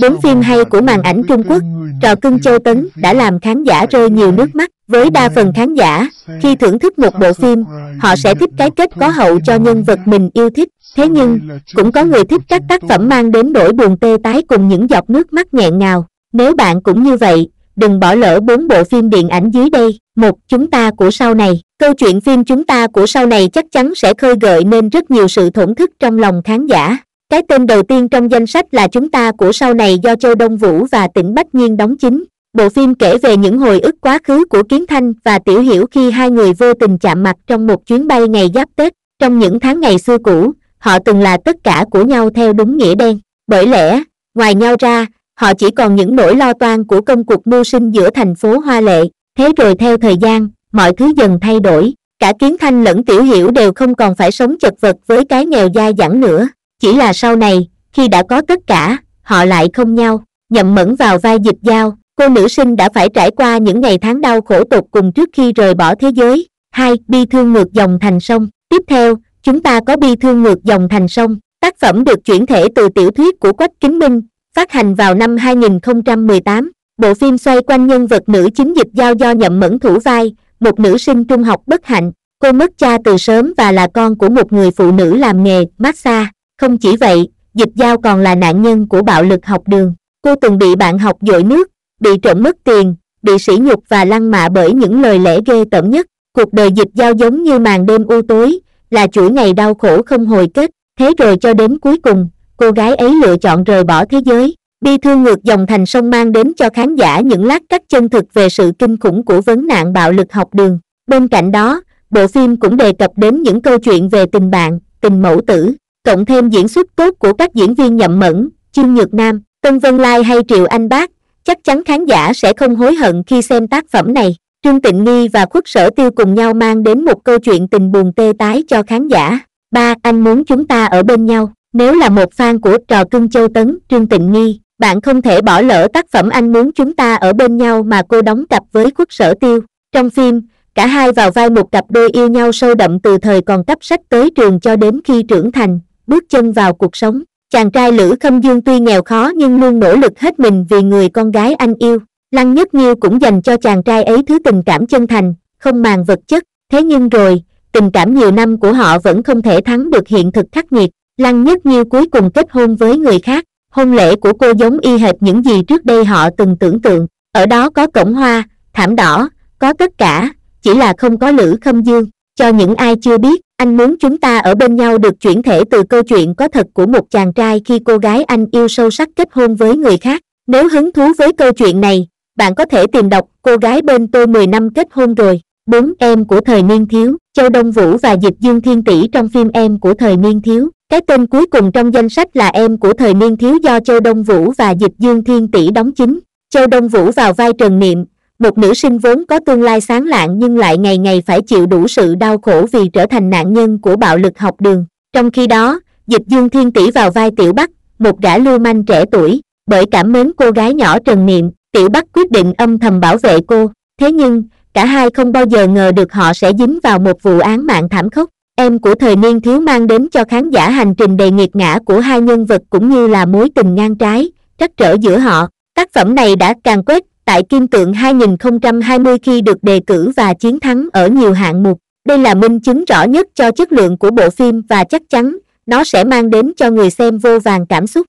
Bốn phim hay của màn ảnh Trung Quốc, Trò cưng Châu Tấn đã làm khán giả rơi nhiều nước mắt. Với đa phần khán giả, khi thưởng thức một bộ phim, họ sẽ thích cái kết có hậu cho nhân vật mình yêu thích. Thế nhưng, cũng có người thích các tác phẩm mang đến nỗi buồn tê tái cùng những giọt nước mắt nghẹn ngào. Nếu bạn cũng như vậy, đừng bỏ lỡ 4 bộ phim điện ảnh dưới đây. 1. Chúng ta của sau này. Câu chuyện phim Chúng ta của sau này chắc chắn sẽ khơi gợi nên rất nhiều sự thổn thức trong lòng khán giả. Cái tên đầu tiên trong danh sách là Chúng ta của sau này do Châu Đông Vũ và Tỉnh Bách Nhiên đóng chính. Bộ phim kể về những hồi ức quá khứ của Kiến Thanh và Tiểu Hiểu khi hai người vô tình chạm mặt trong một chuyến bay ngày Giáp Tết. Trong những tháng ngày xưa cũ, họ từng là tất cả của nhau theo đúng nghĩa đen. Bởi lẽ, ngoài nhau ra, họ chỉ còn những nỗi lo toan của công cuộc mưu sinh giữa thành phố hoa lệ. Thế rồi theo thời gian, mọi thứ dần thay đổi. Cả Kiến Thanh lẫn Tiểu Hiểu đều không còn phải sống chật vật với cái nghèo dai dẳng nữa. Chỉ là sau này, khi đã có tất cả, họ lại không nhau. Nhậm Mẫn vào vai Dịch Dao, cô nữ sinh đã phải trải qua những ngày tháng đau khổ tột cùng trước khi rời bỏ thế giới. 2. Bi thương ngược dòng thành sông. Tiếp theo, chúng ta có Bi thương ngược dòng thành sông. Tác phẩm được chuyển thể từ tiểu thuyết của Quách Kính Minh, phát hành vào năm 2018. Bộ phim xoay quanh nhân vật nữ chính Dịch Dao do Nhậm Mẫn thủ vai, một nữ sinh trung học bất hạnh. Cô mất cha từ sớm và là con của một người phụ nữ làm nghề massage. Không chỉ vậy, Dịch Dao còn là nạn nhân của bạo lực học đường. Cô từng bị bạn học dội nước, bị trộm mất tiền, bị sỉ nhục và lăng mạ bởi những lời lẽ ghê tởm nhất. Cuộc đời Dịch Dao giống như màn đêm u tối, là chuỗi ngày đau khổ không hồi kết. Thế rồi cho đến cuối cùng, cô gái ấy lựa chọn rời bỏ thế giới. Bi thương ngược dòng thành sông mang đến cho khán giả những lát cắt chân thực về sự kinh khủng của vấn nạn bạo lực học đường. Bên cạnh đó, bộ phim cũng đề cập đến những câu chuyện về tình bạn, tình mẫu tử, cộng thêm diễn xuất tốt của các diễn viên Nhậm Mẫn, Chương Nhược Nam, Tân Vân Lai hay Triệu Anh Bác. Chắc chắn khán giả sẽ không hối hận khi xem tác phẩm này. Trương Tịnh Nghi và Khuất Sở Tiêu cùng nhau mang đến một câu chuyện tình buồn tê tái cho khán giả. 3. Anh muốn chúng ta ở bên nhau. Nếu là một fan của Trò cưng Châu Tấn, Trương Tịnh Nghi, bạn không thể bỏ lỡ tác phẩm Anh muốn chúng ta ở bên nhau mà cô đóng cặp với Khuất Sở Tiêu. Trong phim, cả hai vào vai một cặp đôi yêu nhau sâu đậm từ thời còn cấp sách tới trường cho đến khi trưởng thành, bước chân vào cuộc sống. Chàng trai Lữ Khâm Dương tuy nghèo khó nhưng luôn nỗ lực hết mình vì người con gái anh yêu. Lăng Nhất Nghiêu cũng dành cho chàng trai ấy thứ tình cảm chân thành, không màng vật chất. Thế nhưng rồi, tình cảm nhiều năm của họ vẫn không thể thắng được hiện thực khắc nghiệt. Lăng Nhất Nghiêu cuối cùng kết hôn với người khác. Hôn lễ của cô giống y hệt những gì trước đây họ từng tưởng tượng. Ở đó có cổng hoa, thảm đỏ, có tất cả, chỉ là không có Lữ Khâm Dương. Cho những ai chưa biết, Anh muốn chúng ta ở bên nhau được chuyển thể từ câu chuyện có thật của một chàng trai khi cô gái anh yêu sâu sắc kết hôn với người khác. Nếu hứng thú với câu chuyện này, bạn có thể tìm đọc Cô gái bên tôi 10 năm kết hôn rồi. 4. Em của thời niên thiếu. Châu Đông Vũ và Dịch Dương Thiên Tỷ trong phim Em của thời niên thiếu. Cái tên cuối cùng trong danh sách là Em của thời niên thiếu do Châu Đông Vũ và Dịch Dương Thiên Tỷ đóng chính. Châu Đông Vũ vào vai Trần Niệm, một nữ sinh vốn có tương lai sáng lạng nhưng lại ngày ngày phải chịu đủ sự đau khổ vì trở thành nạn nhân của bạo lực học đường. Trong khi đó, Dịch Dương Thiên Tỷ vào vai Tiểu Bắc, một gã lưu manh trẻ tuổi. Bởi cảm mến cô gái nhỏ Trần Niệm, Tiểu Bắc quyết định âm thầm bảo vệ cô. Thế nhưng, cả hai không bao giờ ngờ được họ sẽ dính vào một vụ án mạng thảm khốc. Em của thời niên thiếu mang đến cho khán giả hành trình đầy nghiệt ngã của hai nhân vật cũng như là mối tình ngang trái, trắc trở giữa họ. Tác phẩm này đã càn quét tại Kim Tượng 2020 khi được đề cử và chiến thắng ở nhiều hạng mục. Đây là minh chứng rõ nhất cho chất lượng của bộ phim và chắc chắn nó sẽ mang đến cho người xem vô vàn cảm xúc.